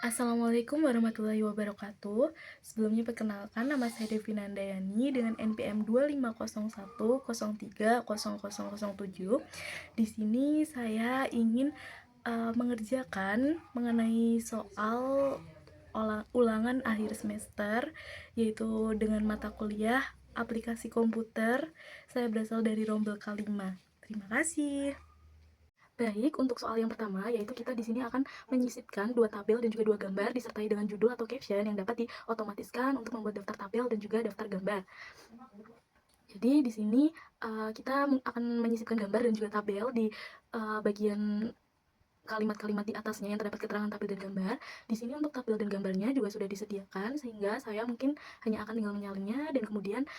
Assalamualaikum warahmatullahi wabarakatuh. Sebelumnya perkenalkan, nama saya Devi Nandayani dengan NPM 2501030007. Di sini saya ingin mengerjakan mengenai soal ulangan akhir semester, yaitu dengan mata kuliah aplikasi komputer. Saya berasal dari Rombel K5. Terima kasih. Baik, untuk soal yang pertama, yaitu kita di sini akan menyisipkan dua tabel dan juga dua gambar disertai dengan judul atau caption yang dapat diotomatiskan untuk membuat daftar tabel dan juga daftar gambar. Jadi di sini kita akan menyisipkan gambar dan juga tabel di bagian kalimat-kalimat di atasnya yang terdapat keterangan tabel dan gambar. Di sini untuk tabel dan gambarnya juga sudah disediakan, sehingga saya mungkin hanya akan tinggal menyalinnya dan kemudian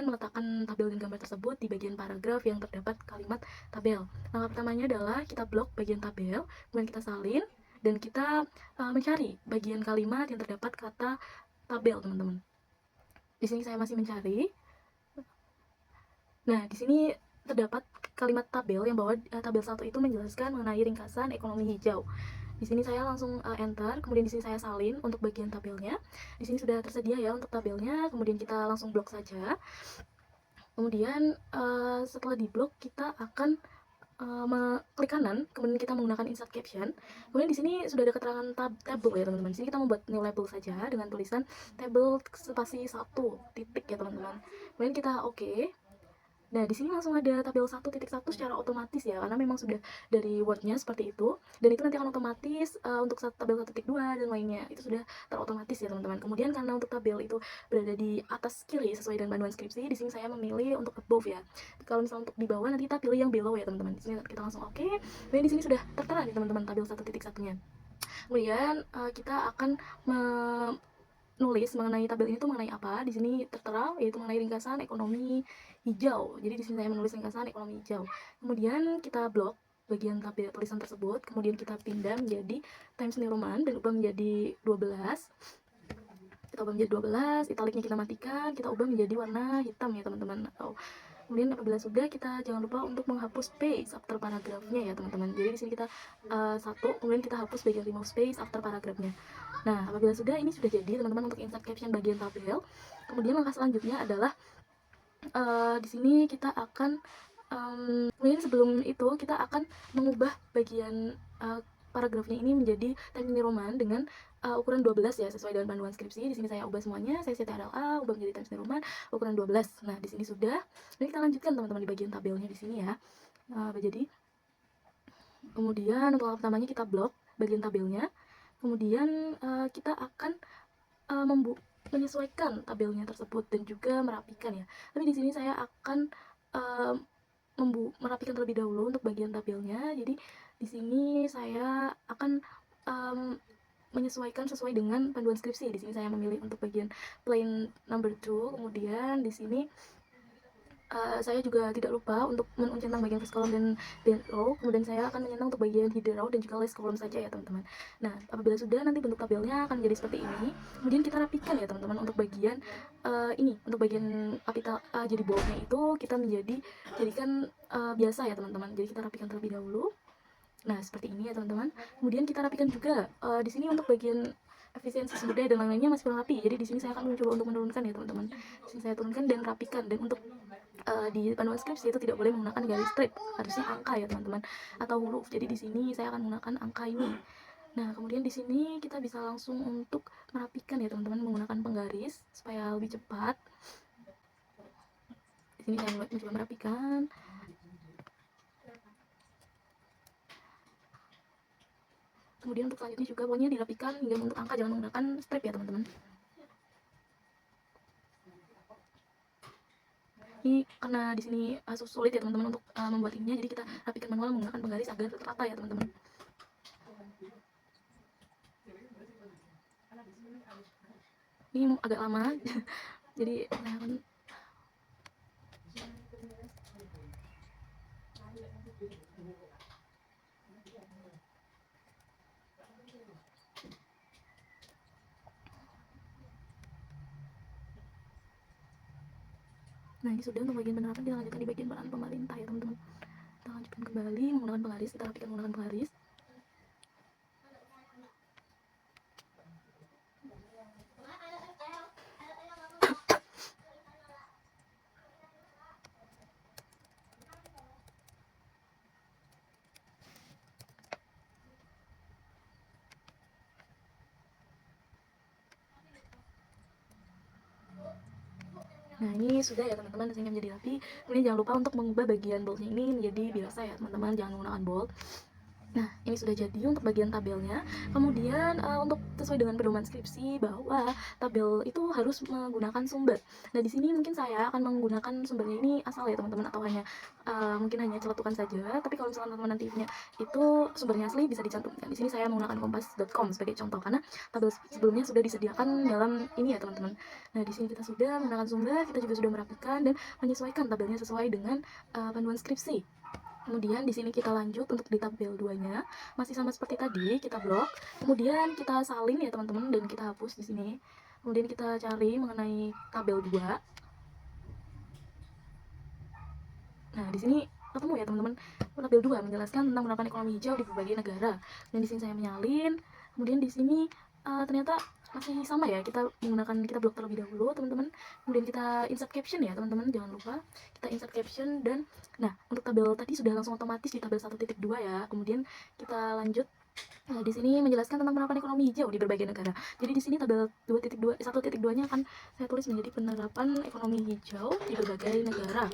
meletakkan tabel dan gambar tersebut di bagian paragraf yang terdapat kalimat tabel. Langkah pertamanya adalah kita blok bagian tabel, kemudian kita salin dan kita mencari bagian kalimat yang terdapat kata tabel, teman-teman. Di sini saya masih mencari. Nah, di sini terdapat kalimat tabel yang bahwa tabel 1 itu menjelaskan mengenai ringkasan ekonomi hijau. Di sini saya langsung enter, kemudian di sini saya salin untuk bagian tabelnya. Di sini sudah tersedia ya untuk tabelnya, kemudian kita langsung blok saja. Kemudian setelah di blok kita akan klik kanan, kemudian kita menggunakan insert caption. Kemudian di sini sudah ada keterangan table ya teman-teman. Di sini kita membuat new label saja dengan tulisan table spasi 1 titik ya teman-teman. Kemudian kita oke. Nah, di sini langsung ada tabel 1.1 secara otomatis ya, karena memang sudah dari Word-nya seperti itu. Dan itu nanti akan otomatis untuk tabel 1.2 dan lainnya. Itu sudah terotomatis ya, teman-teman. Kemudian karena untuk tabel itu berada di atas kiri sesuai dengan panduan skripsi, di sini saya memilih untuk above ya. Kalau misalnya untuk di bawah nanti kita pilih yang below ya, teman-teman. Di sini kita langsung oke. Kemudian di sini sudah tertera nih, teman-teman, tabel 1.1-nya. Kemudian kita akan nulis mengenai tabel ini tuh mengenai apa. Di sini tertera yaitu mengenai ringkasan ekonomi hijau. Jadi di sini saya menulis ringkasan ekonomi hijau. Kemudian kita blok bagian tabel tulisan tersebut, kemudian kita pindah menjadi Times New Roman dan ubah menjadi 12. Kita ubah menjadi 12, italiknya kita matikan, kita ubah menjadi warna hitam ya teman-teman. Kemudian apabila sudah, kita jangan lupa untuk menghapus space after paragrafnya ya teman-teman. Jadi di sini kita satu, kemudian kita hapus bagian remove space after paragrafnya. Nah, apabila sudah, ini sudah jadi teman-teman untuk insert caption bagian tabel. Kemudian langkah selanjutnya adalah di sini kita akan kemudian sebelum itu kita akan mengubah bagian paragrafnya ini menjadi Times New Roman dengan ukuran 12 ya, sesuai dengan panduan skripsi. Di sini saya ubah semuanya, saya CTRL-A, ubah menjadi Times New Roman ukuran 12. Nah, di sini sudah. Jadi kita lanjutkan teman-teman di bagian tabelnya di sini ya. Jadi kemudian untuk langkah pertamanya kita blok bagian tabelnya. Kemudian kita akan menyesuaikan tabelnya tersebut dan juga merapikan ya. Tapi di sini saya akan merapikan terlebih dahulu untuk bagian tabelnya. Jadi di sini saya akan menyesuaikan sesuai dengan panduan skripsi. Di sini saya memilih untuk bagian plain number 2. Kemudian di sini saya juga tidak lupa untuk mencentang bagian first column dan band row. Kemudian saya akan menyentang untuk bagian hidden row dan juga last column saja ya teman-teman. Nah, apabila sudah, nanti bentuk tabelnya akan menjadi seperti ini. Kemudian kita rapikan ya teman-teman untuk bagian ini, untuk bagian kapital A jadi boldnya itu kita jadikan biasa ya teman-teman. Jadi kita rapikan terlebih dahulu. Nah, seperti ini ya teman-teman. Kemudian kita rapikan juga di sini untuk bagian efisiensi sumber daya dan lain-lainnya masih kurang rapi. Jadi di sini saya akan mencoba untuk menurunkan ya teman-teman. Di sini saya turunkan dan rapikan. Dan untuk di panduan skripsi itu tidak boleh menggunakan garis strip, harusnya angka ya teman-teman, atau huruf. Jadi di sini saya akan menggunakan angka ini. Nah, kemudian di sini kita bisa langsung untuk merapikan ya teman-teman menggunakan penggaris supaya lebih cepat. Di sini saya mencoba merapikan. Kemudian untuk selanjutnya juga pokoknya dirapikan hingga untuk angka jangan menggunakan strip ya teman-teman. Ini karena di sini sulit ya teman-teman untuk membuat ininya, jadi kita rapikan manual menggunakan penggaris agar tertata ya teman-teman. Ini agak lama jadi saya akan Nah, ini sudah untuk bagian penerapan. Kita lanjutkan di bagian peran pemerintah ya teman-teman. Kita lanjutkan kembali menggunakan penggaris, kita rapikan menggunakan penggaris. Nah, ini sudah ya teman-teman, desainnya menjadi rapi. Kemudian jangan lupa untuk mengubah bagian boldnya ini menjadi biasa ya teman-teman, jangan menggunakan bold. Nah, ini sudah jadi untuk bagian tabelnya. Kemudian untuk sesuai dengan pedoman skripsi bahwa tabel itu harus menggunakan sumber. Nah, di sini mungkin saya akan menggunakan sumbernya ini asal ya teman-teman, atau hanya mungkin hanya celetukan saja. Tapi kalau misalkan teman-teman nantinya itu sumbernya asli bisa dicantumkan. Di sini saya menggunakan kompas.com sebagai contoh karena tabel sebelumnya sudah disediakan dalam ini ya teman-teman. Nah, di sini kita sudah menggunakan sumber, kita juga sudah merapikan dan menyesuaikan tabelnya sesuai dengan panduan skripsi. Kemudian di sini kita lanjut untuk di tabel 2-nya, masih sama seperti tadi, kita blok, kemudian kita salin ya teman-teman dan kita hapus di sini. Kemudian kita cari mengenai tabel 2. Nah, di sini ketemu ya teman-teman. Tabel 2 menjelaskan tentang penerapan ekonomi hijau di berbagai negara. Dan di sini saya menyalin. Kemudian di sini ternyata masih sama ya, kita blok terlebih dahulu teman-teman. Kemudian kita insert caption ya teman-teman, jangan lupa kita insert caption. Dan nah, untuk tabel tadi sudah langsung otomatis di tabel 1.2 ya. Kemudian kita lanjut. Nah, di sini menjelaskan tentang penerapan ekonomi hijau di berbagai negara. Jadi di sini tabel 2.2 1.2-nya akan saya tulis menjadi penerapan ekonomi hijau di berbagai negara.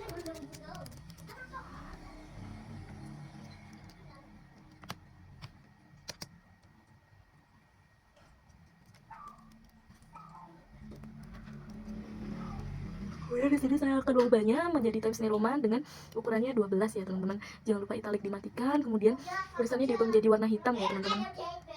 Kemudian di sini saya akan mengubahnya menjadi Times New Roman dengan ukurannya 12 ya teman-teman. Jangan lupa italic dimatikan, kemudian tulisannya diubah menjadi warna hitam ya teman-teman.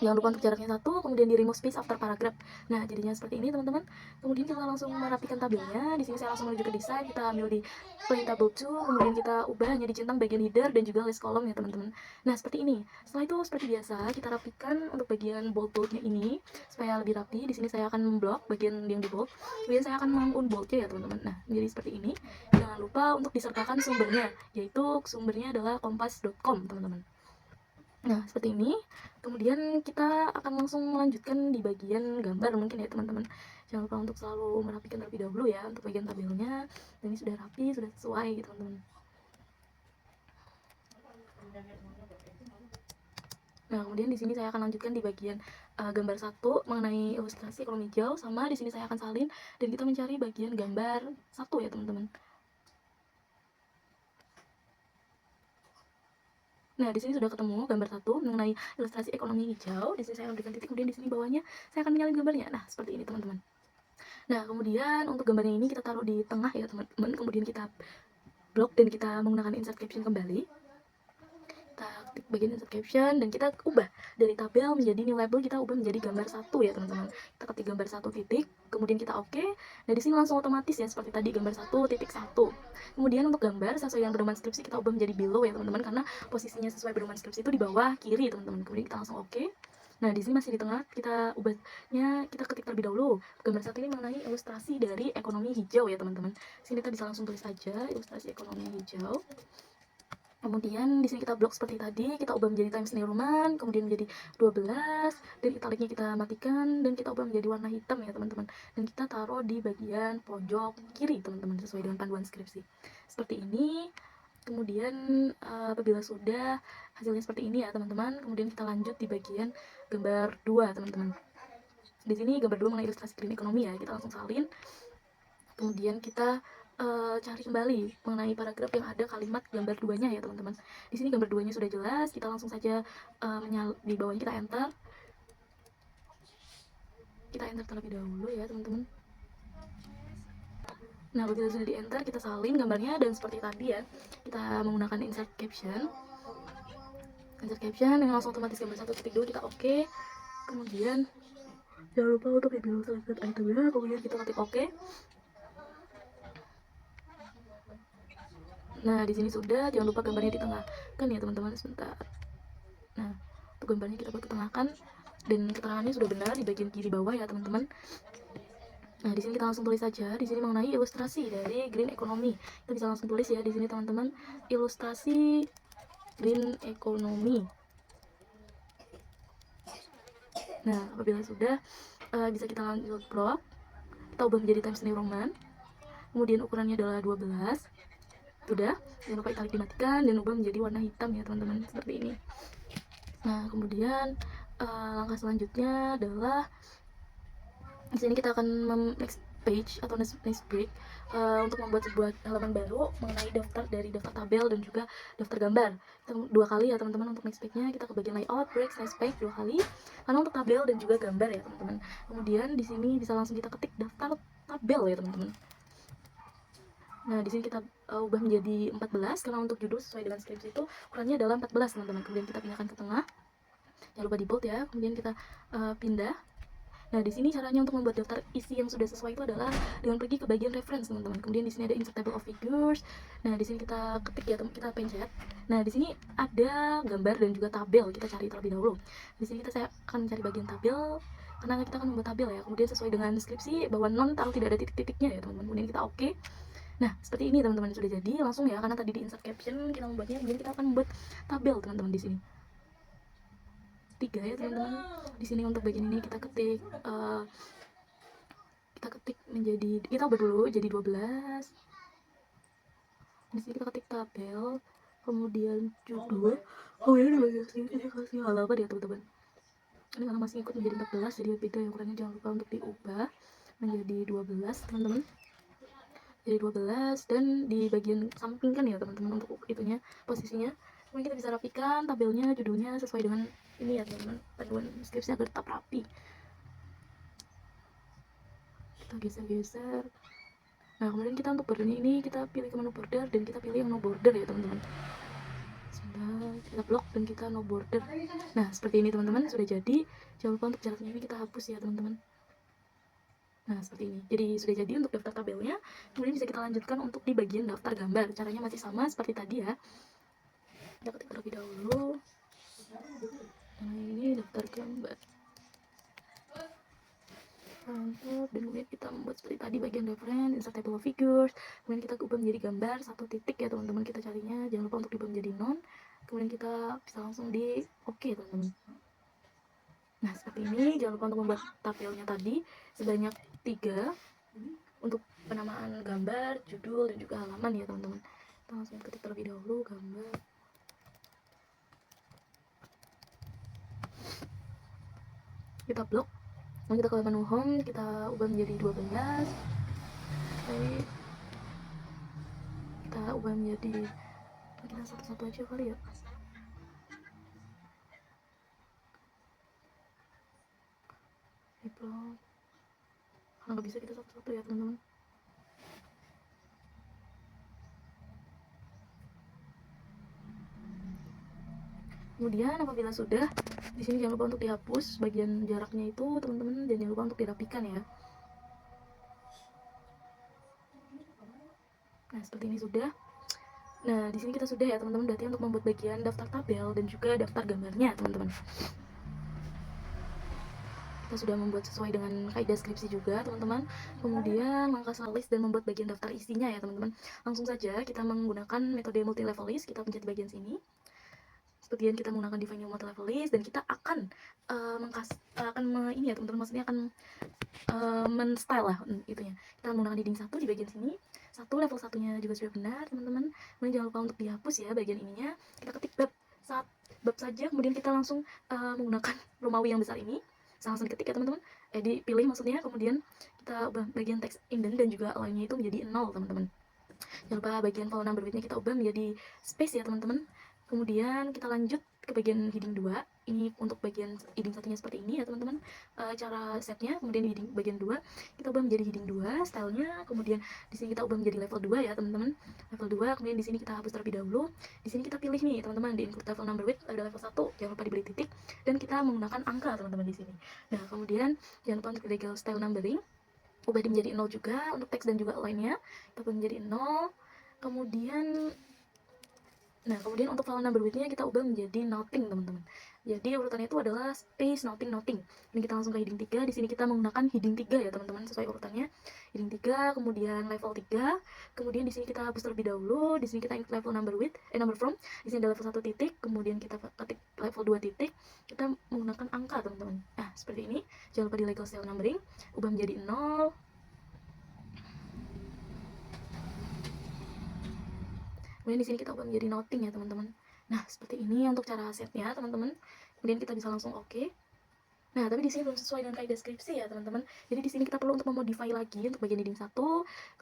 Jangan lupa untuk jaraknya 1, kemudian di remove space after paragraph. Nah, jadinya seperti ini teman-teman. Kemudian kita langsung merapikan tabelnya. Di sini saya langsung menuju ke desain, kita ambil di plain table 2, kemudian kita ubah hanya dicentang bagian header dan juga list column ya teman-teman. Nah, seperti ini. Setelah itu seperti biasa kita rapikan untuk bagian bold-boldnya ini supaya lebih rapi. Di sini saya akan memblok bagian yang di bold. Kemudian saya akan mengunboldnya ya teman-teman. Nah, menjadi seperti ini. Jangan lupa untuk disertakan sumbernya, yaitu sumbernya adalah kompas.com teman-teman. Nah, seperti ini. Kemudian kita akan langsung melanjutkan di bagian gambar mungkin ya teman-teman. Jangan lupa untuk selalu merapikan terlebih dahulu ya untuk bagian tabelnya. Dan ini sudah rapi, sudah sesuai gitu teman-teman. Nah, kemudian di sini saya akan lanjutkan di bagian gambar 1 mengenai ilustrasi ekonomi hijau, sama di sini saya akan salin dan kita mencari bagian gambar 1 ya teman-teman. Nah, di sini sudah ketemu gambar 1 mengenai ilustrasi ekonomi hijau. Di sini saya memberikan titik, kemudian di sini bawahnya saya akan menyalin gambarnya. Nah, seperti ini teman-teman. Nah, kemudian untuk gambarnya ini kita taruh di tengah ya teman-teman. Kemudian kita blok dan kita menggunakan insert caption kembali. Kita klik bagian insert caption dan kita ubah dari tabel menjadi new label, kita ubah menjadi gambar 1 ya teman-teman. Kita ketik gambar 1 titik, kemudian kita oke. Nah, di sini langsung otomatis ya seperti tadi gambar 1 titik 1. Kemudian untuk gambar sesuai dengan pedoman skripsi kita ubah menjadi below ya teman-teman, karena posisinya sesuai pedoman skripsi itu di bawah kiri teman-teman. Kemudian kita langsung oke. Nah, di sini masih di tengah, kita ubahnya, kita ketik terlebih dahulu. Gambar 1 ini mengenai ilustrasi dari ekonomi hijau ya teman-teman. Sini kita bisa langsung tulis saja ilustrasi ekonomi hijau. Kemudian di sini kita blok seperti tadi, kita ubah menjadi Times New Roman, kemudian menjadi 12, dan italicnya kita matikan dan kita ubah menjadi warna hitam ya teman-teman. Dan kita taruh di bagian pojok kiri teman-teman sesuai dengan panduan skripsi. Seperti ini. Kemudian apabila sudah hasilnya seperti ini ya teman-teman, kemudian kita lanjut di bagian gambar 2 teman-teman. Di sini gambar 2 mengenai ilustrasi green ekonomi ya, kita langsung salin. Kemudian kita cari kembali mengenai paragraf yang ada kalimat gambar 2-nya ya teman-teman. Di sini gambar 2-nya sudah jelas, kita langsung saja di bawahnya kita enter. Kita enter terlebih dahulu ya teman-teman. Nah, apabila sudah di enter, kita salin gambarnya dan seperti tadi ya, kita menggunakan insert caption. Insert caption yang langsung otomatis gambar 1.2 kita oke. Kemudian jangan lupa untuk review select itemnya, kemudian kita ketik oke. Nah, di sini sudah, jangan lupa gambarnya ditengahkan ya teman-teman, sebentar. Nah, untuk gambarnya kita buat ketengahkan dan keterangannya sudah benar di bagian kiri bawah ya teman-teman. Nah, di sini kita langsung tulis saja di sini mengenai ilustrasi dari green economy. Kita bisa langsung tulis ya di sini teman-teman, ilustrasi green economy. Nah, apabila sudah bisa kita lanjut blok, kita ubah menjadi Times New Roman. Kemudian ukurannya adalah 12. Sudah, jangan lupa italic dimatikan dan ubah menjadi warna hitam ya teman-teman, seperti ini. Nah, kemudian langkah selanjutnya adalah di sini kita akan page atau next break untuk membuat sebuah halaman baru mengenai daftar tabel dan juga daftar gambar. Kita 2 kali ya teman-teman untuk next page-nya, kita ke bagian layout, breaks, next page 2 kali. Karena untuk tabel dan juga gambar ya teman-teman. Kemudian di sini bisa langsung kita ketik daftar tabel ya teman-teman. Nah, di sini kita ubah menjadi 14 karena untuk judul sesuai dengan skripsi itu ukurannya adalah 14 teman-teman. Kemudian kita pindahkan ke tengah. Jangan lupa di bold ya. Kemudian kita pindah. Nah, di sini caranya untuk membuat daftar isi yang sudah sesuai itu adalah dengan pergi ke bagian reference, teman-teman. Kemudian di sini ada insert table of figures. Nah, di sini kita ketik ya, kita pencet. Nah, di sini ada gambar dan juga tabel. Kita cari terlebih dahulu. Di sini saya akan cari bagian tabel karena kita akan membuat tabel ya. Kemudian sesuai dengan deskripsi bahwa non taruh tidak ada titik-titiknya ya, teman-teman. Kemudian kita oke. Nah, seperti ini teman-teman, sudah jadi langsung ya, karena tadi di insert caption kita membuatnya. Kemudian kita akan membuat tabel, teman-teman, di sini. 3 ya teman-teman. Di sini untuk bagian ini kita ketik menjadi, kita ubah dulu jadi 12. Di sini kita ketik tabel, kemudian judul. Oh ya, di bagian sini kita kasih halaman ya teman-teman. Ini karena masih ikut menjadi 14 jadi beda ya ukurannya, jangan lupa untuk diubah menjadi 12 teman-teman. Jadi 12 dan di bagian samping kan ya teman-teman untuk itunya posisinya. Kemudian kita bisa rapikan tabelnya, judulnya sesuai dengan ini ya teman-teman, panduan skripsi agar tetap rapi. Kita geser-geser. Nah, kemudian kita untuk bordernya ini kita pilih ke menu border dan kita pilih yang no border ya teman-teman. Sebentar, kita blok dan kita no border. Nah, seperti ini teman-teman, sudah jadi. Jangan lupa untuk jaraknya ini kita hapus ya teman-teman. Nah, seperti ini. Jadi sudah jadi untuk daftar tabelnya. Kemudian bisa kita lanjutkan untuk di bagian daftar gambar. Caranya masih sama seperti tadi ya. Kita ketik terlebih dahulu. Nah, ini daftar gambar. Mantap. Dan kemudian kita membuat seperti tadi bagian reference, insert table of figures. Kemudian kita ubah menjadi gambar 1 titik ya teman-teman, kita carinya. Jangan lupa untuk diubah menjadi non. Kemudian kita bisa langsung di oke teman-teman. Nah, seperti ini. Jangan lupa untuk membuat tabelnya tadi sebanyak 3 untuk penamaan gambar, judul, dan juga halaman ya teman-teman. Kita langsung ketik terlebih dahulu gambar. Kita blok. Lalu kita ke menu home, kita ubah menjadi 12. Oke. Kita ubah menjadi, kita satu-satu aja kali ya. Blok. Kalau nggak bisa kita satu-satu ya teman-teman. Kemudian apabila sudah, di sini jangan lupa untuk dihapus bagian jaraknya itu teman-teman, dan jangan lupa untuk dirapikan ya. Nah, seperti ini sudah. Nah, di sini kita sudah ya teman-teman, berarti untuk membuat bagian daftar tabel dan juga daftar gambarnya teman-teman. Kita sudah membuat sesuai dengan kaidah skripsi juga teman-teman. Kemudian langkah selanjutnya dan membuat bagian daftar isinya ya teman-teman. Langsung saja kita menggunakan metode multi level list. Kita pencet bagian sini. Kemudian kita menggunakan define new multi level list dan kita akan ini ya teman-teman, maksudnya akan men-style lah itunya. Kita menggunakan heading 1 di bagian sini. Level 1-nya juga sudah benar teman-teman. Kemudian jangan lupa untuk dihapus ya bagian ininya. Kita ketik bab saja, kemudian kita langsung menggunakan Romawi yang besar ini. Langsung diketik ya teman-teman, dipilih maksudnya. Kemudian kita ubah bagian teks indent dan juga align-nya itu menjadi 0 teman-teman. Jangan lupa bagian file number width-nya kita ubah menjadi space ya teman-teman. Kemudian kita lanjut ke bagian heading 2. Ini untuk bagian heading satunya seperti ini ya teman-teman, cara setnya. Kemudian di heading bagian 2 kita ubah menjadi heading 2 stylenya. Kemudian di sini kita ubah menjadi level 2 ya teman-teman, level 2. Kemudian di sini kita hapus terlebih dahulu. Di sini kita pilih nih teman-teman, di include level number width ada level 1, jangan lupa diberi titik dan kita menggunakan angka teman-teman di sini. Nah, kemudian jangan lupa untuk legal style numbering ubah menjadi 0 juga untuk teks dan juga align-nya kita ubah menjadi 0. Kemudian untuk file number width-nya kita ubah menjadi nothing teman-teman. Jadi urutannya itu adalah space nothing. Ini kita langsung ke heading 3. Di sini kita menggunakan heading 3 ya teman-teman, sesuai urutannya. Heading 3, kemudian level 3. Kemudian di sini kita hapus terlebih dahulu. Di sini kita include level number width, number from. Di sini ada level 1 titik, kemudian kita ketik level 2 titik. Kita menggunakan angka teman-teman. Nah, seperti ini. Jangan lupa di legal style numbering ubah menjadi 0. Kemudian di sini kita ubah menjadi nothing ya teman-teman. Nah, seperti ini untuk cara setnya teman-teman. Kemudian kita bisa langsung oke. Nah, tapi di sini belum sesuai dengan kaidah skripsi ya, teman-teman. Jadi di sini kita perlu untuk memodify lagi untuk bagian heading 1,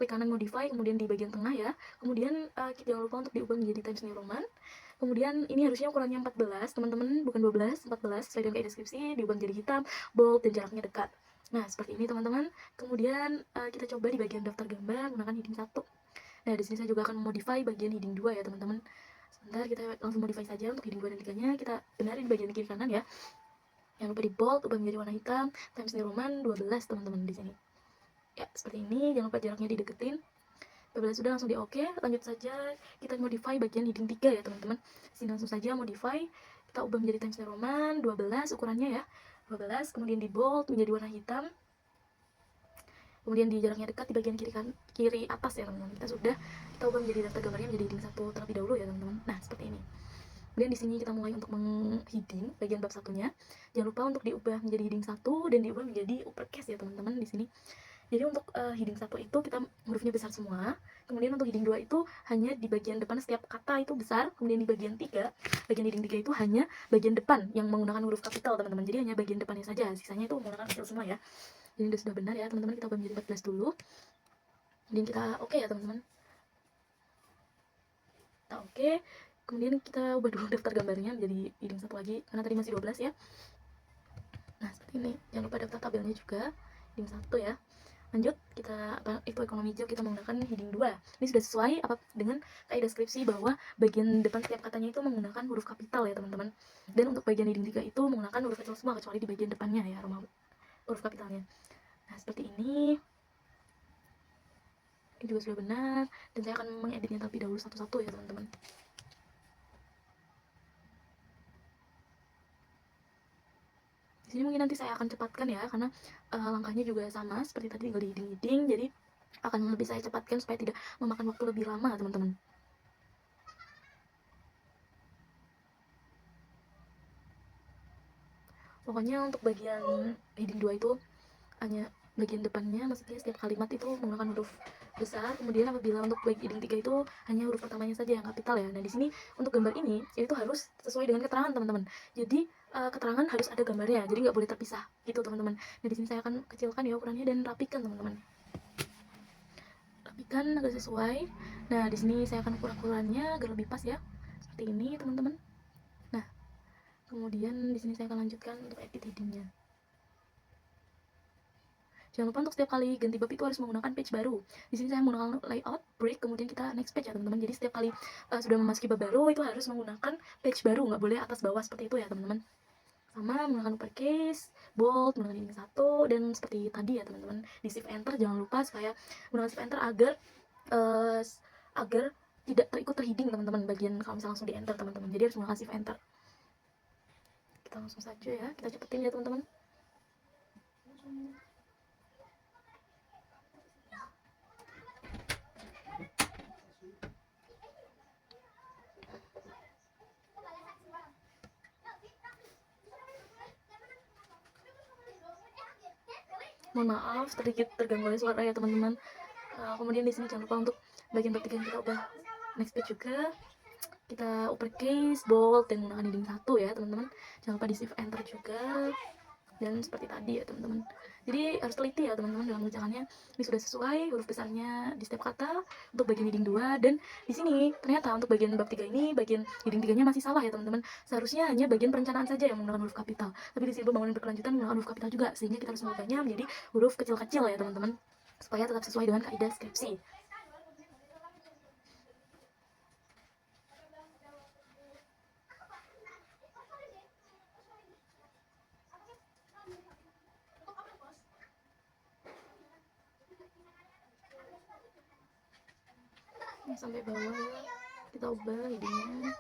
klik kanan modify, kemudian di bagian tengah ya. Kemudian kita jangan lupa untuk diubah menjadi Times New Roman. Kemudian ini harusnya ukurannya 14, teman-teman, bukan 12, 14 sesuai dengan kaidah skripsi, diubah menjadi hitam, bold dan jaraknya dekat. Nah, seperti ini teman-teman. Kemudian kita coba di bagian daftar gambar menggunakan heading 1. Nah, di sini saya juga akan memodify bagian heading 2 ya, teman-teman. Sebentar, kita langsung modify saja untuk heading 2 dan 3-nya. Kita benarin bagian kiri kanan ya. Jangan lupa di bold, ubah menjadi warna hitam, Times New Roman 12 teman-teman di sini. Ya, seperti ini. Jangan lupa jaraknya dideketin. Apabila sudah langsung di oke, lanjut saja kita modify bagian heading 3 ya teman-teman. Sini langsung saja modify, kita ubah menjadi Times New Roman 12 ukurannya ya. 12, kemudian di bold menjadi warna hitam. Kemudian di jaraknya dekat di bagian kiri atas ya teman-teman. Kita ubah menjadi daftar gambarnya menjadi heading 1 terlebih dahulu ya teman-teman. Nah, seperti ini. Kemudian di sini kita mulai untuk mengheading bagian bab satunya. Jangan lupa untuk diubah menjadi heading 1 dan diubah menjadi uppercase ya teman-teman di sini. Jadi untuk heading 1 itu kita hurufnya besar semua. Kemudian untuk heading 2 itu hanya di bagian depan setiap kata itu besar. Kemudian di bagian 3, bagian heading 3 itu hanya bagian depan yang menggunakan huruf kapital teman-teman. Jadi hanya bagian depannya saja, sisanya itu menggunakan kecil semua ya. Jadi sudah benar ya teman-teman, kita ubah menjadi 14 dulu. Kemudian kita oke ya teman-teman. Kita oke. Kemudian kita ubah dulu daftar gambarnya menjadi heading 1 lagi, karena tadi masih 12 ya. Nah, seperti ini. Jangan lupa daftar tabelnya juga, heading 1 ya. Lanjut, itu ekonomi hijau, kita menggunakan heading 2. Ini sudah sesuai dengan kaidah skripsi bahwa bagian depan setiap katanya itu menggunakan huruf kapital ya, teman-teman. Dan untuk bagian heading 3 itu menggunakan huruf kecil semua, kecuali di bagian depannya ya, huruf kapitalnya. Nah, seperti ini. Ini juga sudah benar. Dan saya akan mengeditnya terlebih dahulu satu-satu ya, teman-teman. Di sini mungkin nanti saya akan cepatkan ya, karena langkahnya juga sama seperti tadi, tinggal di heading, jadi akan lebih saya cepatkan supaya tidak memakan waktu lebih lama teman-teman. Pokoknya untuk bagian heading 2 itu hanya bagian depannya, maksudnya setiap kalimat itu menggunakan huruf besar. Kemudian apabila untuk heading 3 itu hanya huruf pertamanya saja yang kapital ya. Nah, di sini untuk gambar ini itu harus sesuai dengan keterangan teman-teman. Jadi keterangan harus ada gambarnya, jadi nggak boleh terpisah gitu teman-teman. Nah, di sini saya akan kecilkan ya ukurannya dan rapikan teman-teman. Rapikan agar sesuai. Nah, di sini saya akan ukurannya agar lebih pas ya. Seperti ini teman-teman. Nah, kemudian di sini saya akan lanjutkan untuk edit headingnya. Jangan lupa untuk setiap kali ganti bab itu harus menggunakan page baru. Di sini saya menggunakan layout, break, kemudian kita next page ya teman-teman. Jadi setiap kali sudah memasuki bab baru itu harus menggunakan page baru, nggak boleh atas bawah seperti itu ya teman-teman. Sama menggunakan uppercase, bold, menggunakan ini 1, dan seperti tadi ya teman-teman, di shift enter jangan lupa supaya menggunakan shift enter agar tidak ikut terhiding teman-teman bagian kalau misalnya langsung di enter teman-teman. Jadi harus menggunakan shift enter. Kita langsung saja ya, kita cepetin ya teman-teman. Mohon maaf sedikit terganggu oleh suara ya teman-teman. Kemudian di sini jangan lupa untuk bagian bab 3 kita ubah next page juga. Kita uppercase, bold, dan menggunakan heading 1 ya teman-teman. Jangan lupa di shift enter juga. Dan seperti tadi ya teman-teman. Jadi harus teliti ya teman-teman dalam mengerjakannya. Ini sudah sesuai huruf besarnya di setiap kata untuk bagian heading 2. Dan di sini ternyata untuk bagian bab 3 ini, bagian heading 3-nya masih salah ya teman-teman. Seharusnya hanya bagian perencanaan saja yang menggunakan huruf kapital. Tapi di sini pembangunan berkelanjutan menggunakan huruf kapital juga, sehingga kita harus mengubahnya menjadi huruf kecil-kecil ya teman-teman, supaya tetap sesuai dengan kaidah skripsi. Ini sampai bawah ya, kita ubah headingnya.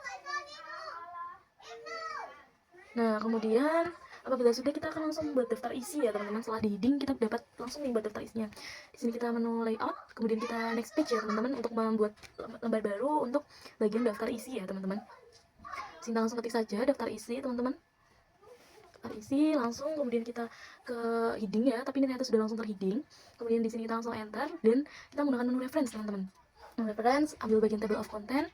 Nah, kemudian apabila sudah, kita akan langsung membuat daftar isi ya teman-teman. Setelah di heading kita dapat langsung membuat daftar isinya. Di sini kita menu layout, kemudian kita next page ya teman-teman untuk membuat lembar baru untuk bagian daftar isi ya teman-teman. Sini langsung ketik saja daftar isi teman-teman. Daftar isi langsung, kemudian kita ke heading ya, tapi ini ternyata sudah langsung terheading. Kemudian di sini kita langsung enter dan kita menggunakan menu reference teman-teman. Menu reference, ambil bagian table of content.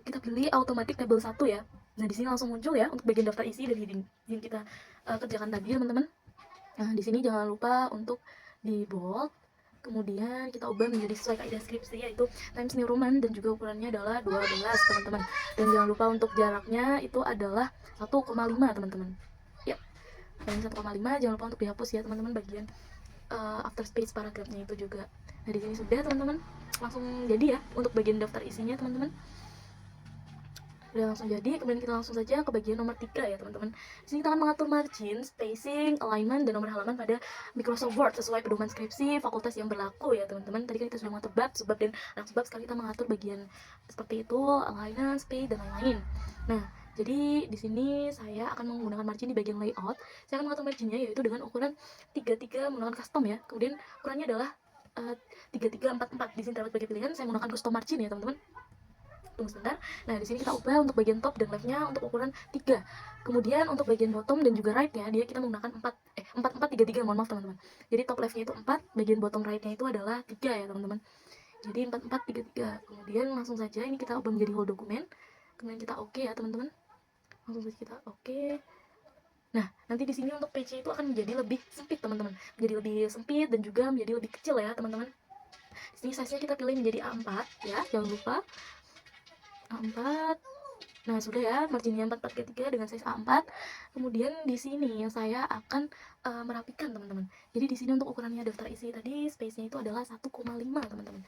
Kita pilih automatic table 1 ya. Nah, di sini langsung muncul ya untuk bagian daftar isi dan heading yang kita kerjakan tadi, teman-teman. Nah, di sini jangan lupa untuk di bold, kemudian kita ubah menjadi sesuai kaidah skripsi, yaitu Times New Roman, dan juga ukurannya adalah 12, teman-teman. Dan jangan lupa untuk jaraknya itu adalah 1,5, teman-teman. Ya, dan 1,5 jangan lupa untuk dihapus ya, teman-teman, bagian after space paragrafnya itu juga. Nah, di sini sudah, teman-teman. Langsung jadi ya untuk bagian daftar isinya, teman-teman. Udah langsung jadi, kemudian kita langsung saja ke bagian nomor 3 ya, teman-teman. Di sini kita akan mengatur margin, spacing, alignment, dan nomor halaman pada Microsoft Word sesuai pedoman skripsi fakultas yang berlaku ya, teman-teman. Tadi kan kita sudah mengatur bab, subbab, dan anak subbab. Sekarang kita mengatur bagian seperti itu, alignment, space, dan lain-lain. Nah, jadi di sini saya akan menggunakan margin di bagian layout. Saya akan mengatur marginnya yaitu dengan ukuran 33 menggunakan custom ya. Kemudian ukurannya adalah 3344. Di sini terdapat sebagai pilihan, saya menggunakan custom margin ya, teman-teman. Tunggu sebentar. Nah, di sini kita ubah untuk bagian top dan left-nya untuk ukuran 3. Kemudian untuk bagian bottom dan juga right-nya dia kita menggunakan 4433, mohon maaf, teman-teman. Jadi top left-nya itu 4, bagian bottom right-nya itu adalah 3 ya, teman-teman. Jadi 4433. Kemudian langsung saja ini kita ubah menjadi whole dokumen. Kemudian kita oke ya, teman-teman. Langsung saja kita oke. Nah, nanti di sini untuk page itu akan menjadi lebih sempit, teman-teman. Menjadi lebih sempit dan juga menjadi lebih kecil ya, teman-teman. Di sini size-nya kita pilih menjadi A4 ya, jangan lupa. A4. Nah, sudah ya, marginnya 4433 dengan size A4. Kemudian di sini saya akan merapikan, teman-teman. Jadi di sini untuk ukurannya daftar isi tadi space-nya itu adalah 1,5, teman-teman.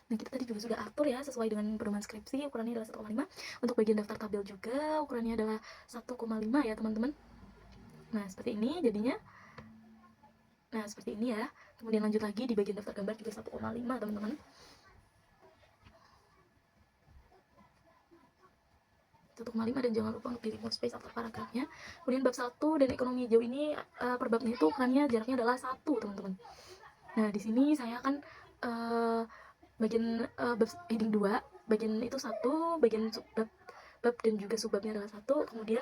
Nah, kita tadi juga sudah atur ya sesuai dengan pedoman skripsi, ukurannya adalah 1,5. Untuk bagian daftar tabel juga ukurannya adalah 1,5 ya, teman-teman. Nah, seperti ini jadinya. Nah, seperti ini ya. Kemudian lanjut lagi di bagian daftar gambar juga 1,5, teman-teman. 1,5, dan jangan lupa untuk di remove space after paragrafnya. Kemudian bab 1 dan ekonomi hijau ini per babnya itu ukurannya jaraknya adalah 1, teman-teman. Nah, di sini saya akan bagian bab heading 2, bagian itu 1, bagian bab dan juga subbabnya adalah 1. Kemudian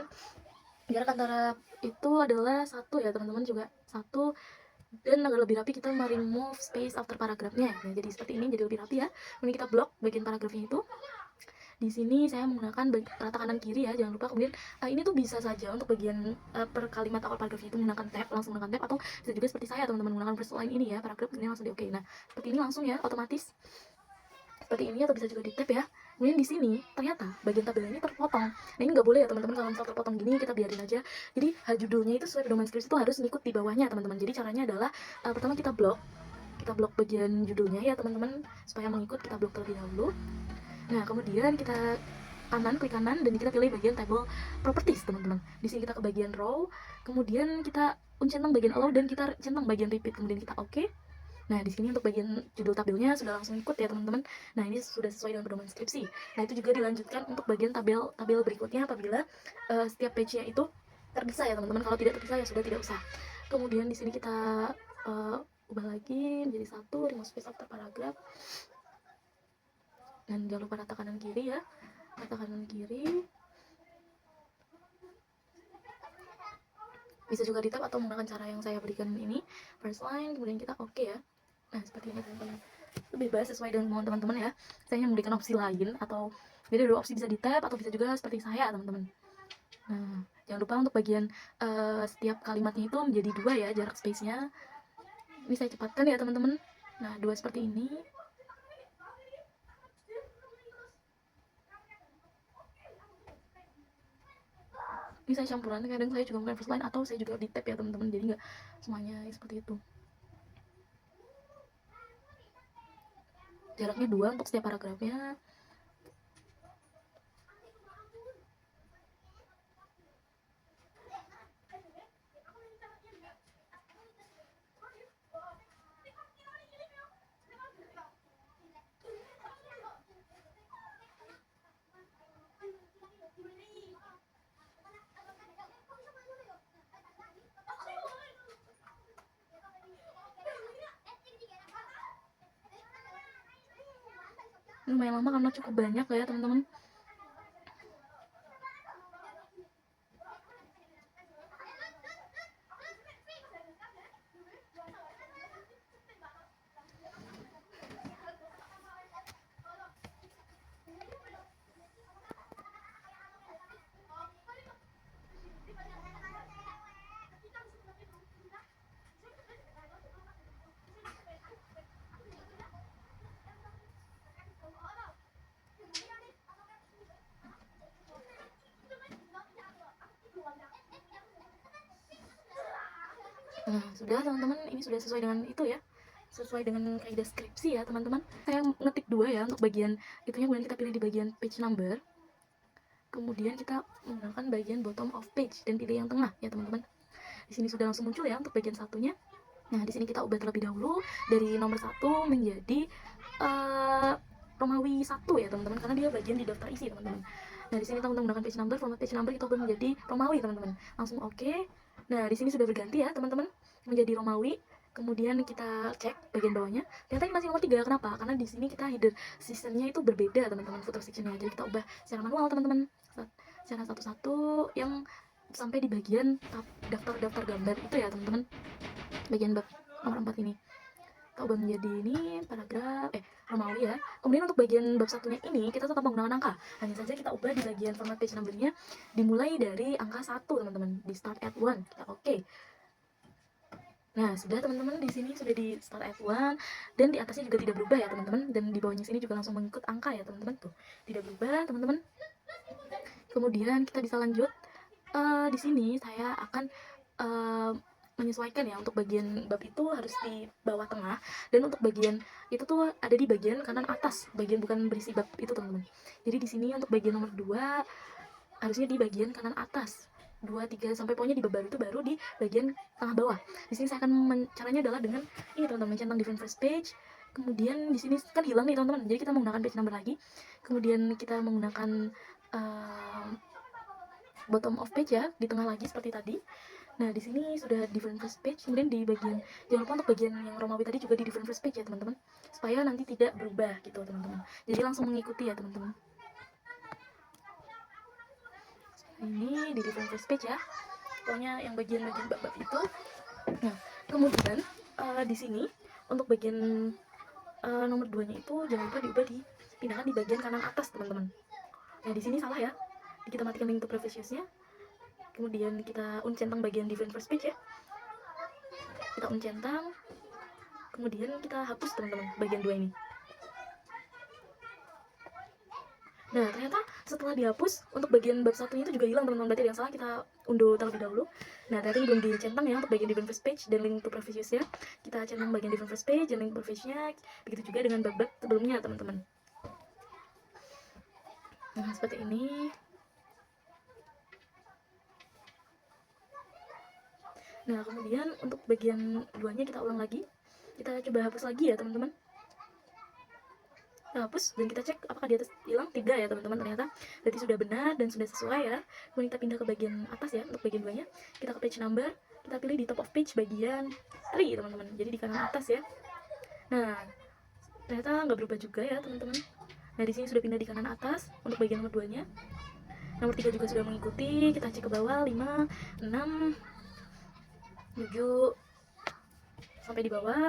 jarak antara itu adalah 1 ya, teman-teman, juga 1. Dan agar lebih rapi kita remove space after paragrafnya. Nah, jadi seperti ini jadi lebih rapi ya. Kemudian kita blok bagian paragrafnya itu. Di sini saya menggunakan rata kanan kiri ya, jangan lupa. Kemudian ini tuh bisa saja untuk bagian per kalimat awal paragrafnya itu menggunakan tab, langsung menggunakan tab, atau bisa juga seperti saya, teman-teman, menggunakan first line ini ya, paragraf ini langsung di oke. Nah, seperti ini langsung ya, otomatis seperti ini, atau bisa juga di tab ya. Kemudian di sini ternyata bagian tabel ini terpotong. Nah, ini nggak boleh ya, teman-teman. Kalau misal terpotong gini kita biarin aja. Jadi judulnya itu sesuai pedoman skripsi itu harus ngikut di bawahnya, teman-teman. Jadi caranya adalah pertama kita blok bagian judulnya ya, teman-teman, supaya mengikut. Kita blok terlebih dahulu. Nah, kemudian kita klik kanan, dan kita pilih bagian table properties, teman-teman. Di sini kita ke bagian row, kemudian kita centang bagian allow, dan kita centang bagian repeat, kemudian kita oke. Nah, di sini untuk bagian judul tabelnya sudah langsung ikut ya, teman-teman. Nah, ini sudah sesuai dengan pedoman skripsi. Nah, itu juga dilanjutkan untuk bagian tabel berikutnya apabila setiap page-nya itu terpisah ya, teman-teman. Kalau tidak terpisah ya sudah tidak usah. Kemudian di sini kita ubah lagi menjadi 1, remove space after paragraph. Dan jangan lupa rata kanan kiri ya, rata kanan kiri. Bisa juga di tab atau menggunakan cara yang saya berikan ini, first line, kemudian kita oke ya. Nah, seperti ini, teman-teman. Bebas sesuai dengan kemauan teman-teman ya. Saya hanya memberikan opsi lain, atau jadi ada opsi bisa di tab atau bisa juga seperti saya, teman-teman. Nah, jangan lupa untuk bagian setiap kalimatnya itu menjadi 2 ya, jarak space-nya. Ini saya cepatkan ya, teman-teman. Nah, 2 seperti ini. Ini saya campuran, kadang saya juga menggunakan first line atau saya juga di tab ya, teman-teman. Jadi nggak semuanya seperti itu. Jaraknya 2 untuk setiap paragrafnya. Lumayan lama karena cukup banyak ya, teman-teman. Nah, sudah teman-teman, ini sudah sesuai dengan itu ya, sesuai dengan kaidah skripsi ya teman-teman. Saya ngetik 2 ya untuk bagian itunya, kemudian kita pilih di bagian page number. Kemudian kita menggunakan bagian bottom of page dan pilih yang tengah ya teman-teman. Di sini sudah langsung muncul ya untuk bagian satunya. Nah, di sini kita ubah terlebih dahulu dari nomor 1 menjadi Romawi 1 ya teman-teman, karena dia bagian di daftar isi teman-teman. Nah, di sini kita menggunakan page number, format page number kita ubah menjadi Romawi teman-teman. Langsung oke. Nah, di sini sudah berganti ya teman-teman menjadi Romawi. Kemudian kita cek bagian bawahnya, ternyata ini masih nomor 3. Kenapa? Karena di sini kita header sectionnya itu berbeda teman-teman, footer sectionnya. Jadi kita ubah secara manual teman-teman, secara satu-satu yang sampai di bagian daftar gambar itu ya teman-teman, bagian bab nomor 4 ini kita ubah menjadi ini paragraf Romawi ya. Kemudian untuk bagian bab satunya ini kita tetap menggunakan angka, hanya saja kita ubah di bagian format page numbernya dimulai dari angka 1 teman-teman, di start at 1 kita oke. Nah, sudah teman-teman, di sini sudah di start at 1 dan di atasnya juga tidak berubah ya teman-teman, dan di bawahnya sini juga langsung mengikut angka ya teman-teman, tuh tidak berubah teman-teman. Kemudian kita bisa lanjut. Di sini saya akan menyesuaikan ya, untuk bagian bab itu harus di bawah tengah, dan untuk bagian itu tuh ada di bagian kanan atas, bagian bukan berisi bab itu teman-teman. Jadi di sini untuk bagian nomor 2 harusnya di bagian kanan atas, 2, 3 sampai pokoknya di bab baru itu baru di bagian tengah bawah. Di sini saya akan caranya adalah dengan ini teman-teman, centang different first page. Kemudian di sini kan hilang nih teman-teman, jadi kita menggunakan page number lagi. Kemudian kita menggunakan bottom of page ya, di tengah lagi seperti tadi. Nah, di sini sudah different first page, kemudian di bagian, jangan lupa untuk bagian yang Romawi tadi juga di different first page ya teman-teman, supaya nanti tidak berubah gitu teman-teman. Jadi langsung mengikuti ya teman-teman. Ini di different first page ya, pokoknya yang bagian-bagian bab-bab itu. Nah, kemudian di sini untuk bagian nomor 2-nya itu jangan lupa diubah, dipindahkan di bagian kanan atas teman-teman. Nah, di sini salah ya, kita matikan link to previous use-nya. Kemudian kita uncentang bagian different first page ya, kita uncentang, kemudian kita hapus teman-teman bagian 2 ini. Nah, ternyata setelah dihapus untuk bagian bab satunya itu juga hilang teman-teman, berarti yang salah kita unduh terlebih dahulu. Nah, ternyata ini belum dicentang ya untuk bagian different first page dan link to previous use ya, kita centang bagian different first page dan link to previous use-nya, begitu juga dengan bab-bab sebelumnya teman-teman. Nah, seperti ini. Nah, kemudian untuk bagian 2-nya kita ulang lagi, kita coba hapus lagi ya teman-teman. Kita hapus dan kita cek apakah di atas hilang 3 ya teman-teman, ternyata berarti sudah benar dan sudah sesuai ya. Kemudian kita pindah ke bagian atas ya, untuk bagian 2-nya kita ke page number, kita pilih di top of page bagian 3 teman-teman, jadi di kanan atas ya. Nah, ternyata nggak berubah juga ya teman-teman. Nah, di sini sudah pindah di kanan atas untuk bagian nomor 2-nya. Nomor 3 juga sudah mengikuti, kita cek ke bawah 5, 6, 7 sampai di bawah.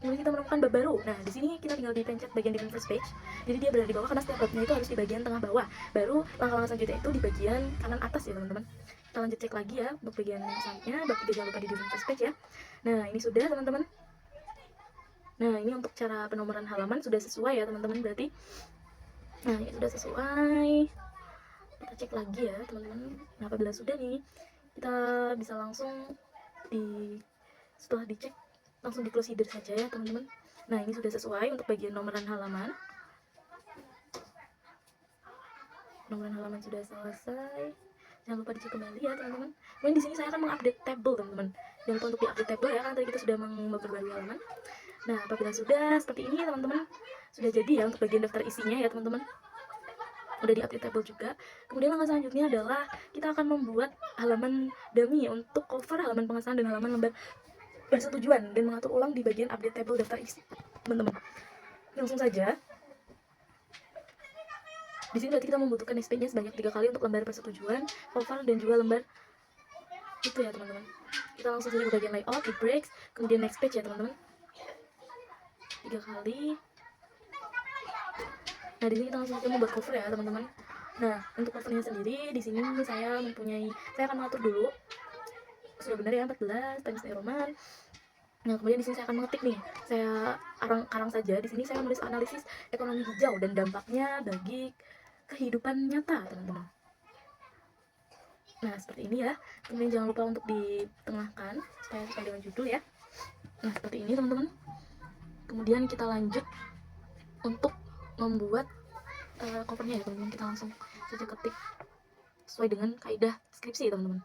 Kemudian kita menemukan bab baru. Nah, di sini kita tinggal dipencet bagian different first page. Jadi dia berada di bawah karena setiap babnya itu harus di bagian tengah bawah. Baru langkah-langkah selanjutnya itu di bagian kanan atas ya teman-teman. Kita lanjut cek lagi ya untuk bagian selanjutnya, bab 3 jangan lupa di different first page ya. Nah, ini sudah teman-teman. Nah, ini untuk cara penomoran halaman sudah sesuai ya teman-teman berarti. Nah, ini sudah sesuai. Kita cek lagi ya teman-teman. Nah, apabila sudah nih, kita bisa langsung setelah dicek langsung di close header saja ya teman-teman. Nah, ini sudah sesuai untuk bagian nomoran halaman. Nomoran halaman sudah selesai. Jangan lupa dicek kembali ya teman-teman. Kemudian di sini saya akan mengupdate table teman-teman. Jangan lupa untuk diupdate table ya, karena tadi kita sudah memperbarui halaman. Nah, apabila sudah seperti ini teman-teman, sudah jadi ya untuk bagian daftar isinya ya teman-teman. Udah di-update table juga. Kemudian langkah selanjutnya adalah kita akan membuat halaman dummy untuk cover halaman pengesahan dan halaman lembar persetujuan dan mengatur ulang di bagian update table daftar isi teman-teman. Langsung saja. Di sini berarti kita membutuhkan SP-nya sebanyak 3 kali untuk lembar persetujuan, cover, dan juga lembar itu ya teman-teman. Kita langsung saja ke bagian layout, di breaks, kemudian next page ya teman-teman. 3 kali. Nah, di sini kita langsung saja membuat cover ya teman-teman. Nah, untuk covernya sendiri di sini saya akan mengatur dulu. Sudah benar ya, 14 Times New Roman. Nah, kemudian di sini saya akan mengetik nih. Saya karang saja. Di sini saya menulis analisis ekonomi hijau dan dampaknya bagi kehidupan nyata, teman-teman. Nah, seperti ini ya. Kemudian jangan lupa untuk ditengahkan supaya sesuai dengan judul ya. Nah, seperti ini teman-teman. Kemudian kita lanjut untuk membuat covernya ya teman-teman. Kita langsung saja ketik sesuai dengan kaidah skripsi ya teman-teman.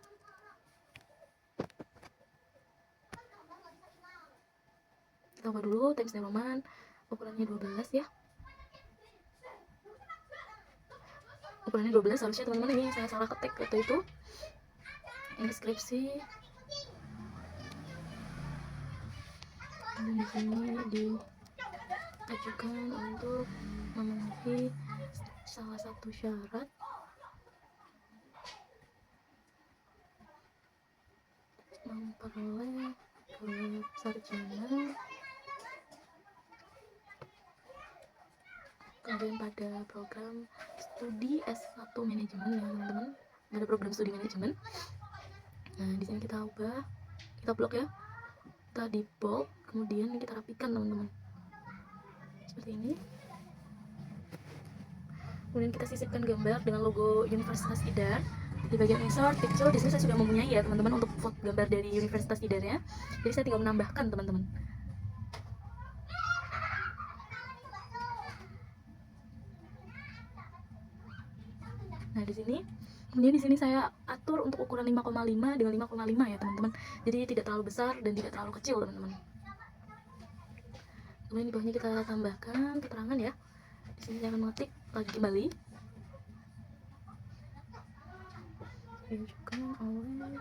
Kita ubah dulu Times New Roman, ukurannya 12 ya. Ukurannya 12 harusnya teman-teman, ini saya salah ketik waktu itu. Ini skripsi. Dan di sini diajukan untuk memenuhi salah satu syarat memperoleh gelar sarjana. Kemudian pada program studi S1 manajemen ya teman-teman, ada program studi manajemen. Nah, di sini kita ubah, kita blok ya, kita di bold, kemudian kita rapikan teman-teman, seperti ini. Kemudian kita sisipkan gambar dengan logo Universitas IDAR di bagian insert picture. Di sini saya sudah mempunyai ya teman-teman untuk foto gambar dari Universitas IDAR-nya, jadi saya tinggal menambahkan teman-teman. Nah, di sini kemudian di sini saya atur untuk ukuran 5,5 dengan 5,5 ya teman-teman, jadi tidak terlalu besar dan tidak terlalu kecil teman-teman. Kemudian di bawahnya kita tambahkan keterangan ya. Di sini saya akan mengetik lagi kembali, diajukan oleh,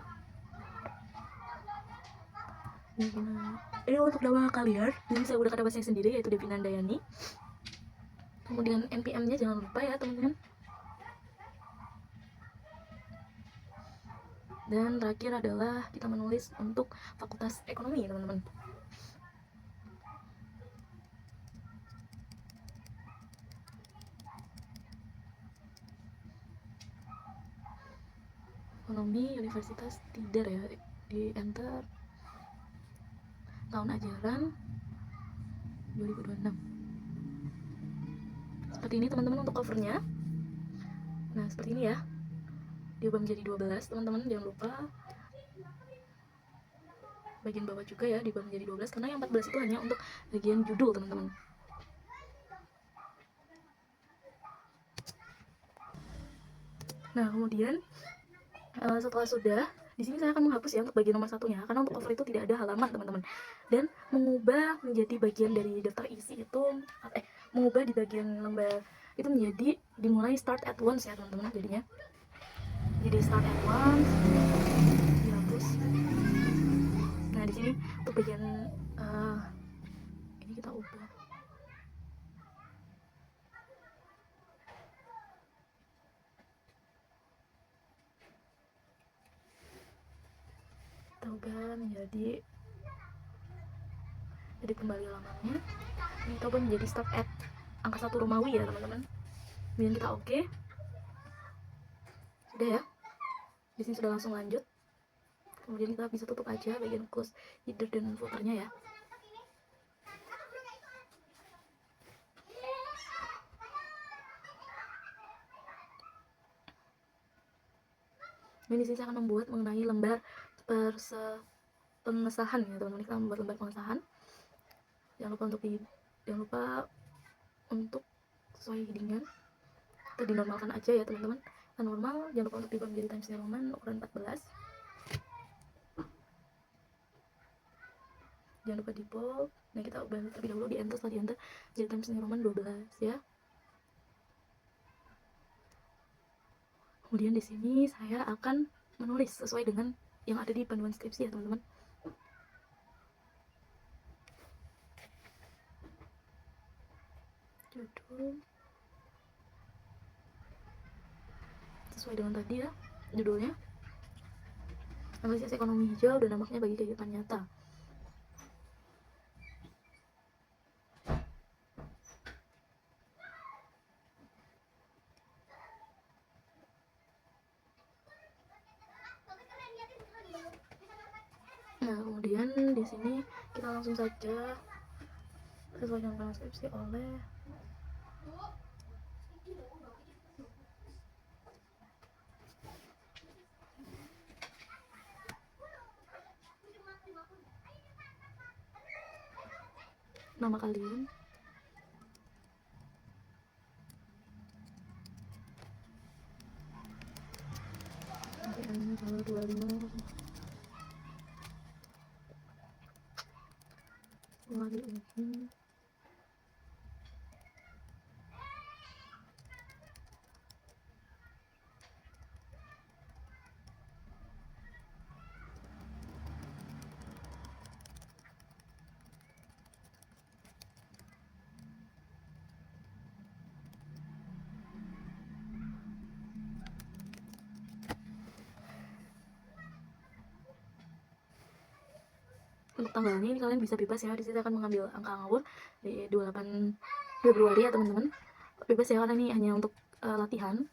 ini untuk nama kalian. Jadi saya udah kata saya sendiri yaitu Devi Nandayani. Kemudian NPM-nya jangan lupa ya teman-teman. Dan terakhir adalah kita menulis untuk Fakultas Ekonomi ya teman-teman. Ekonomi Universitas Tidar ya, di enter tahun ajaran 2026. Seperti ini teman-teman untuk covernya. Nah, seperti ini ya, diubah menjadi 12 teman-teman. Jangan lupa bagian bawah juga ya diubah menjadi 12, karena yang 14 itu hanya untuk bagian judul teman-teman. Nah, kemudian setelah sudah, di sini saya akan menghapus ya untuk bagian nomor satunya, karena untuk cover itu tidak ada halaman teman-teman. Dan mengubah menjadi bagian dari daftar isi itu, mengubah di bagian lembar itu menjadi dimulai start at once ya teman-teman. Jadinya jadi start at once, dihapus. Nah, di sini untuk bagian ini kita ubah. Kita ubah menjadi, jadi kembali halamannya. Ini kita ubah menjadi start at angka 1 Romawi ya teman-teman. Kemudian kita oke. Sudah ya. Di sini sudah langsung lanjut. Kemudian kita bisa tutup aja bagian close header dan footernya ya. Ini di sini saya akan membuat mengenai lembar pengesahan ya teman-teman. Kita membuat lembar pengesahan. Jangan lupa untuk sesuai headingan. Kita dinormalkan aja ya teman-teman. Kita normal, jangan lupa untuk diubah menjadi Times New Roman ukuran 14. Jangan lupa di bold. Nah, kita ubah terlebih dahulu di enter, setelah di enter jadi Times New Roman 12 ya. Kemudian di sini saya akan menulis sesuai dengan yang ada di panduan skripsi ya teman-teman. Judul sesuai dengan tadi ya judulnya, analisis ekonomi hijau dan dampaknya bagi kehidupan nyata. Nah, kemudian di sini kita langsung saja sesuai dengan transkripsi oleh nama kalian. Ini tanggal 25 Januari ini. Untuk tanggalnya ini kalian bisa bebas ya. Di sini akan mengambil angka ngawur di 28 Februari ya teman-teman. Bebas ya, karena ini hanya untuk latihan.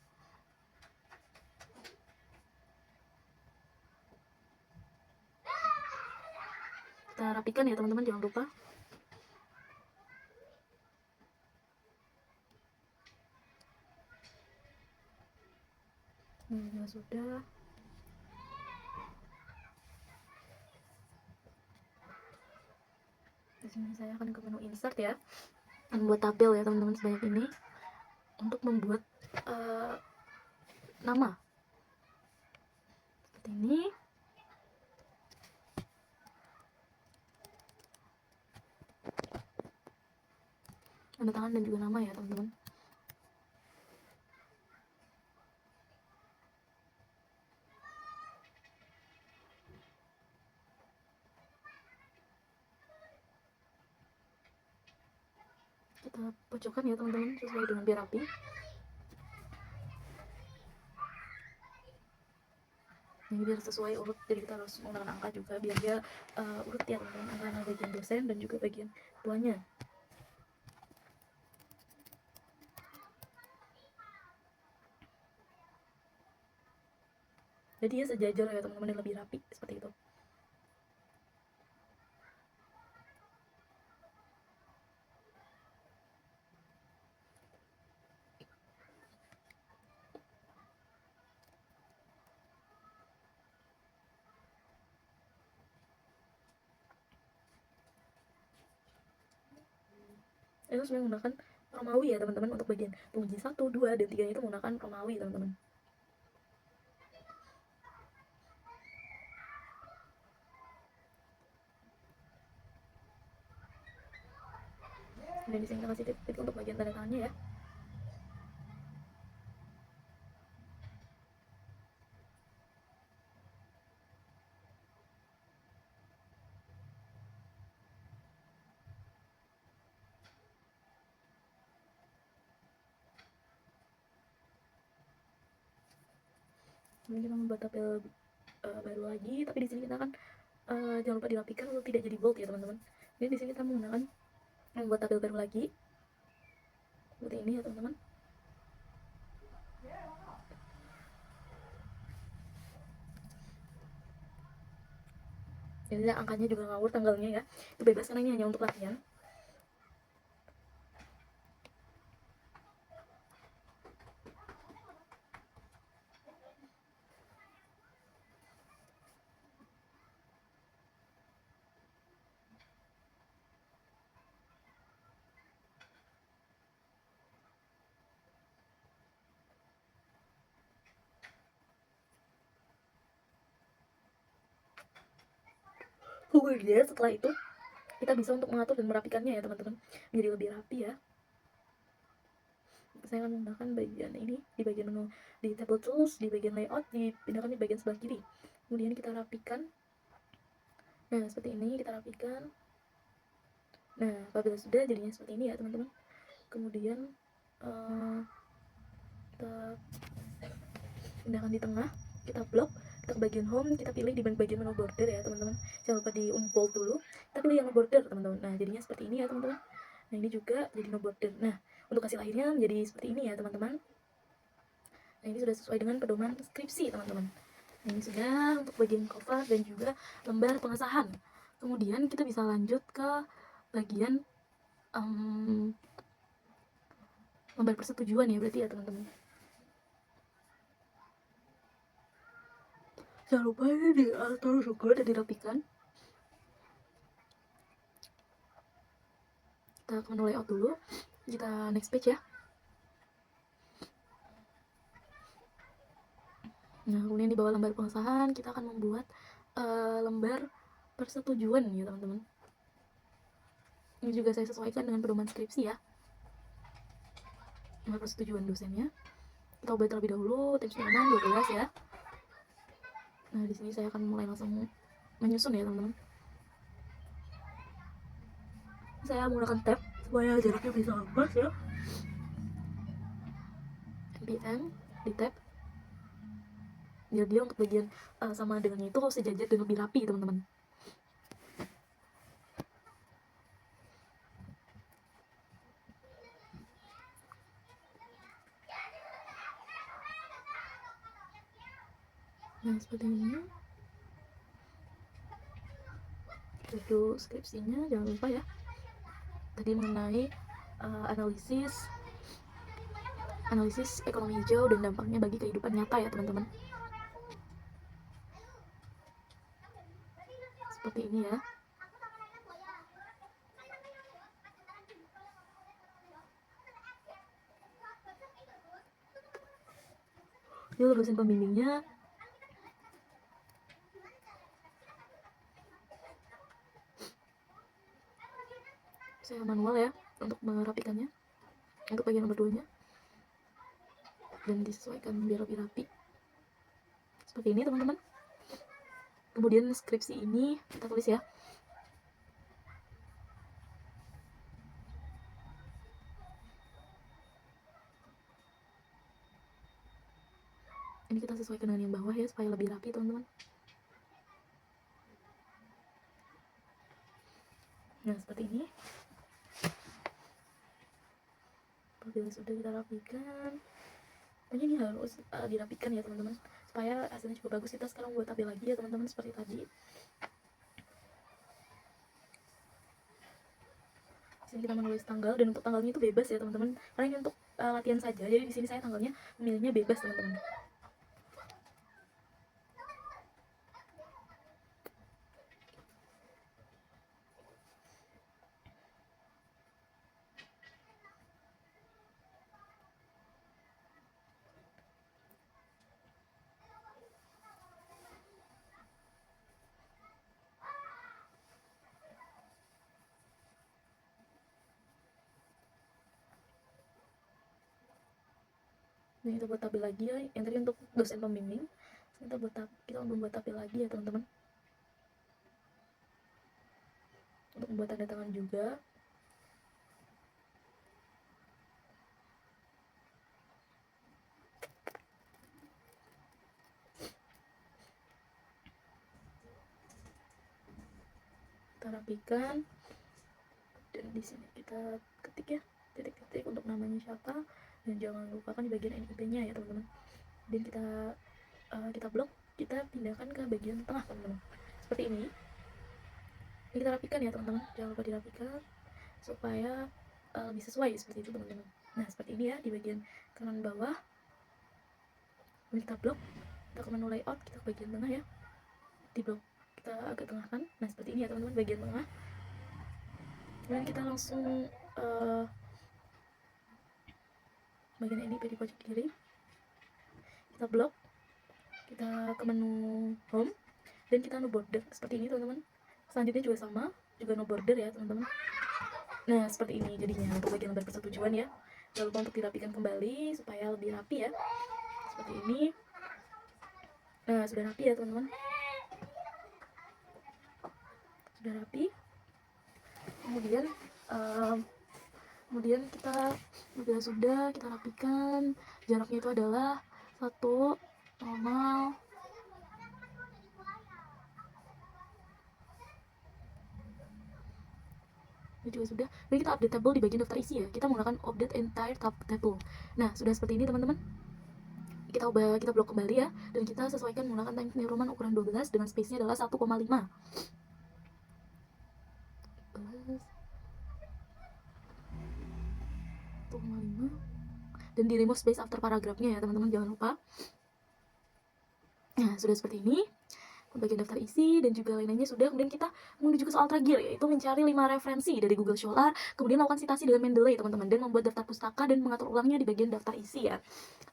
Kita rapikan ya teman-teman, jangan lupa. Ini sudah. Di sini saya akan ke menu insert ya, membuat tabel ya teman-teman sebanyak ini untuk membuat nama seperti ini. Tanda tangan dan juga nama ya teman-teman. Kita pojokkan ya teman-teman sesuai dengan biar rapi. Ini biar sesuai urut, jadi kita harus menggunakan angka juga biar dia urut ya teman-teman, antara bagian dosen dan juga bagian tuanya. Jadi ya sejajar ya teman-teman, dan lebih rapi seperti itu. Itu sudah menggunakan Romawi ya teman-teman. Untuk bagian penguji 1, 2, dan 3 itu menggunakan Romawi teman-teman. Dan di sini kita kasih titik untuk bagian tanda tangannya ya. Kemudian kita membuat tabel baru lagi, tapi di sini kita akan jangan lupa dirapikan untuk tidak jadi bold ya teman-teman. Jadi di sini kita menggunakan membuat tabel baru lagi seperti ini ya teman-teman. Jadi angkanya juga ngawur, tanggalnya ya itu bebas karena ini hanya untuk latihan. Kemudian setelah itu kita bisa untuk mengatur dan merapikannya ya teman-teman, menjadi lebih rapi ya. Saya akan menggunakan bagian ini di bagian menu di table tools, di bagian layout, dipindahkan di bagian sebelah kiri. Kemudian kita rapikan. Nah seperti ini kita rapikan. Nah apabila sudah jadinya seperti ini ya teman-teman, kemudian kita pindahkan di tengah, kita blok, kita ke bagian home, kita pilih di bagian menu border ya teman-teman. Jangan lupa di unbold dulu, kita pilih yang border teman-teman. Nah jadinya seperti ini ya teman-teman. Nah ini juga jadi no border. Nah untuk hasil akhirnya menjadi seperti ini ya teman-teman. Nah ini sudah sesuai dengan pedoman skripsi teman-teman. Nah, ini sudah untuk bagian cover dan juga lembar pengesahan. Kemudian kita bisa lanjut ke bagian lembar persetujuan ya berarti ya teman-teman. Jangan lupa ini diatur juga dan dirapikan. Kita ke menu layout dulu, kita next page ya. Nah, kemudian di bawah lembar pengesahan kita akan membuat lembar persetujuan ya teman-teman. Ini juga saya sesuaikan dengan pedoman skripsi ya. Lembar persetujuan dosennya. Kita ubah terlebih dahulu, tips nyaman 12 ya. Nah, di sini saya akan mulai langsung menyusun ya teman-teman. Saya menggunakan tab supaya jaraknya bisa pas ya. NPM di tab biar dia untuk bagian sama dengannya itu sejajar dan lebih rapi teman-teman. Nah, seperti ini. Judul skripsinya jangan lupa ya. Tadi mengenai analisis ekonomi hijau dan dampaknya bagi kehidupan nyata ya teman-teman. Seperti ini ya. Ini dosen pembimbingnya. Saya manual ya untuk merapikannya, untuk bagian nomor 2-nya, dan disesuaikan biar lebih rapi. Seperti ini teman-teman. Kemudian skripsi ini kita tulis ya. Ini kita sesuaikan dengan yang bawah ya supaya lebih rapi teman-teman. Nah, seperti ini. Apabila sudah kita rapikan, ini harus dirapikan ya teman-teman supaya hasilnya juga bagus. Kita sekarang buat tabel lagi ya teman-teman seperti tadi. Di sini kita menulis tanggal, dan untuk tanggalnya itu bebas ya teman-teman, karena ini untuk latihan saja. Jadi di sini saya tanggalnya memilihnya bebas teman-teman. Nah, kita buat tabel lagi ya, yang tadi untuk dosen pembimbing. Kita membuat tabel lagi ya teman-teman, untuk membuat tanda tangan juga. Kita rapikan, dan di sini kita ketik ya, titik-titik untuk namanya siapa, dan jangan lupakan di bagian NIP-nya ya teman-teman. Dan kita blok, kita pindahkan ke bagian tengah teman-teman, seperti ini. Ini kita rapikan ya teman-teman, jangan lupa dirapikan supaya lebih sesuai seperti itu teman-teman. Nah, seperti ini ya di bagian kanan bawah. Ini kita blok, kita ke menu layout, kita ke bagian tengah ya, di blok kita agak tengahkan. Nah, seperti ini ya teman-teman bagian tengah. Dan kita langsung bagian ini di pojok kiri, kita blok, kita ke menu home, dan kita no border seperti ini teman-teman. Selanjutnya juga sama, juga no border ya teman-teman. Nah, seperti ini jadinya untuk bagian lembar persetujuan ya. Jangan lupa untuk dirapikan kembali supaya lebih rapi ya, seperti ini. Nah, sudah rapi ya teman-teman, sudah rapi. Kemudian kita sudah kita rapikan, jaraknya itu adalah 1 normal. Ini juga sudah. Jadi kita update table di bagian daftar isi ya. Kita menggunakan update entire table. Nah, sudah seperti ini teman-teman. Kita blok kembali ya, dan kita sesuaikan menggunakan Times New Roman ukuran 12 dengan space-nya adalah 1,5. Dan di remove space after paragrafnya ya teman-teman, jangan lupa. Nah, sudah seperti ini. bagian daftar isi dan juga lain-lainnya sudah. Kemudian kita menuju ke soal terakhir, yaitu mencari 5 referensi dari Google Scholar, kemudian lakukan citasi dengan Mendeley teman-teman, dan membuat daftar pustaka dan mengatur ulangnya di bagian daftar isi ya.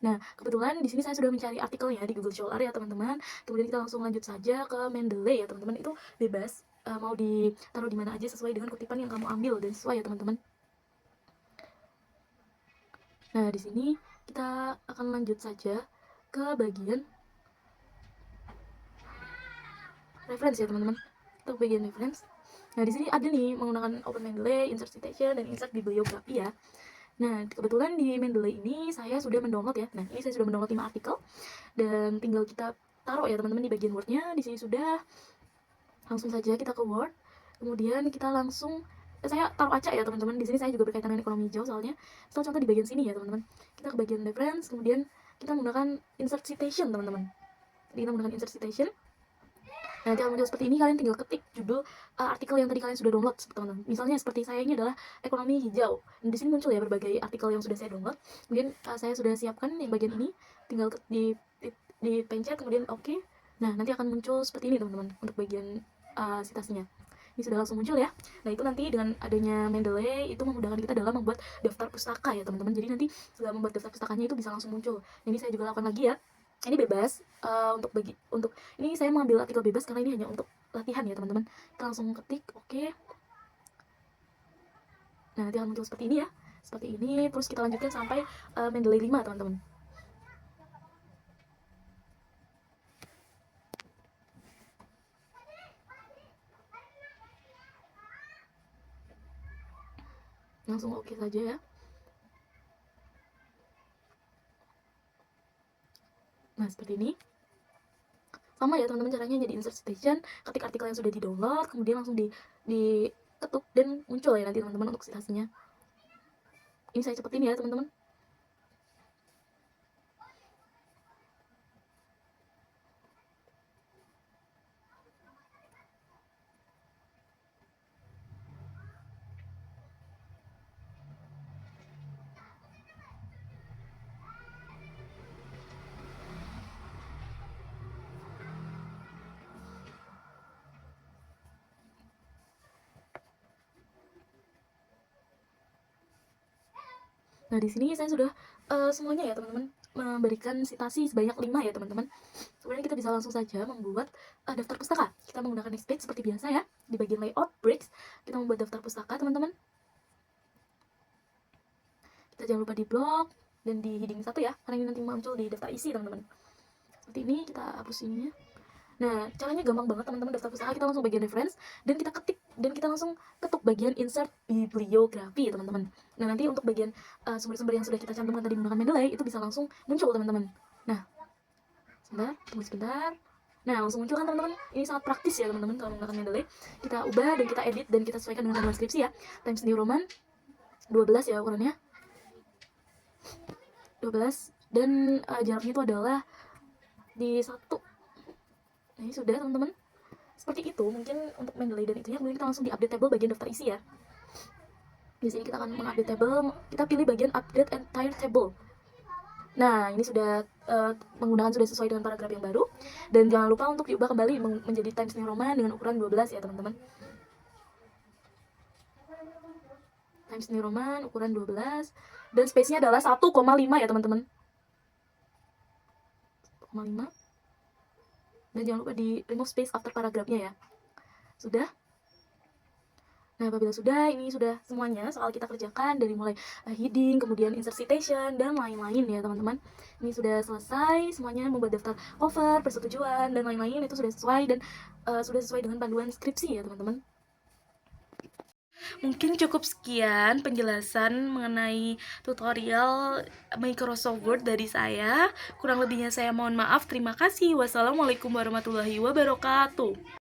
Nah, kebetulan di sini saya sudah mencari artikelnya di Google Scholar ya teman-teman. Kemudian kita langsung lanjut saja ke Mendeley ya teman-teman. Itu bebas mau ditaruh di mana aja sesuai dengan kutipan yang kamu ambil dan sesuai ya teman-teman. Nah, di sini kita akan lanjut saja ke bagian reference ya teman-teman. Kita ke bagian reference. Nah, di sini ada nih menggunakan Open Mendeley, Insert Citation, dan Insert Bibliografi ya. Nah, kebetulan di Mendeley ini saya sudah mendownload ya. Nah, ini saya sudah mendownload 5 artikel dan tinggal kita taruh ya teman-teman di bagian Word-nya. Di sini sudah. Langsung saja kita ke Word. Kemudian kita langsung saya taruh acak ya teman-teman. Di sini saya juga berkaitan dengan ekonomi hijau soalnya. Setelah contoh di bagian sini ya teman-teman. Kita ke bagian reference, kemudian kita menggunakan insert citation teman-teman. Jadi kita menggunakan insert citation. Nah, nanti akan muncul seperti ini, kalian tinggal ketik judul artikel yang tadi kalian sudah download teman-teman. Misalnya seperti saya ini adalah ekonomi hijau. Dan di sini muncul ya berbagai artikel yang sudah saya download. Kemudian saya sudah siapkan yang bagian ini, tinggal dipencet kemudian oke. Nah, nanti akan muncul seperti ini teman-teman untuk bagian citasinya. Ini sudah langsung muncul ya. Nah, itu nanti dengan adanya Mendeley itu memudahkan kita dalam membuat daftar pustaka ya teman-teman. Jadi nanti setelah membuat daftar pustakanya itu bisa langsung muncul. Ini saya juga lakukan lagi ya. Ini bebas untuk ini saya mengambil artikel bebas karena ini hanya untuk latihan ya teman-teman. Kita langsung ketik oke. Nah, nanti akan muncul seperti ini ya, seperti ini. Terus kita lanjutkan sampai Mendeley 5 teman-teman. Langsung oke saja ya. Nah, seperti ini. Sama ya teman-teman caranya, jadi insert citation, ketik artikel yang sudah di-download, kemudian langsung diketuk dan muncul ya nanti teman-teman untuk citasinya. Ini saya cepetin ya teman-teman. Nah, di sini saya sudah semuanya ya teman-teman, memberikan citasi sebanyak 5 ya teman-teman. Kemudian kita bisa langsung saja membuat daftar pustaka. Kita menggunakan next page seperti biasa ya. Di bagian layout breaks, kita membuat daftar pustaka teman-teman. Kita jangan lupa di blok dan di heading 1 ya, karena ini nanti muncul di daftar isi teman-teman. Seperti ini, kita hapus ininya. Nah, caranya gampang banget teman-teman daftar pustaka. Kita langsung bagian reference dan kita ketik dan kita langsung ketuk bagian insert bibliografi teman-teman. Nah, nanti untuk bagian sumber-sumber yang sudah kita cantumkan tadi menggunakan Mendeley itu bisa langsung muncul teman-teman. Nah, sebentar, tunggu sebentar. Nah, langsung muncul kan teman-teman. Ini sangat praktis ya teman-teman kalau menggunakan Mendeley. Kita ubah dan kita edit dan kita sesuaikan dengan transkripsi ya. Times New Roman 12 ya ukurannya. 12 dan jaraknya itu adalah di 1. Nah, ini sudah teman-teman. Seperti itu mungkin untuk Mendeley dan itunya. Kemudian kita langsung di update table bagian daftar isi ya. Di sini kita akan mengupdate table, kita pilih bagian update entire table. Nah, ini sudah menggunakan sudah sesuai dengan paragraf yang baru. Dan jangan lupa untuk diubah kembali menjadi Times New Roman dengan ukuran 12 ya teman-teman. Times New Roman ukuran 12 dan space-nya adalah 1,5 ya teman-teman. 1,5. Dan jangan lupa di remove space after paragrafnya ya. Sudah? Nah, apabila sudah, ini sudah semuanya soal kita kerjakan dari mulai heading, kemudian insert citation, dan lain-lain ya teman-teman. Ini sudah selesai, semuanya membuat daftar cover, persetujuan, dan lain-lain itu sudah sesuai dan sudah sesuai dengan panduan skripsi ya teman-teman. Mungkin cukup sekian penjelasan mengenai tutorial Microsoft Word dari saya. Kurang lebihnya saya mohon maaf. Terima kasih. Wassalamualaikum warahmatullahi wabarakatuh.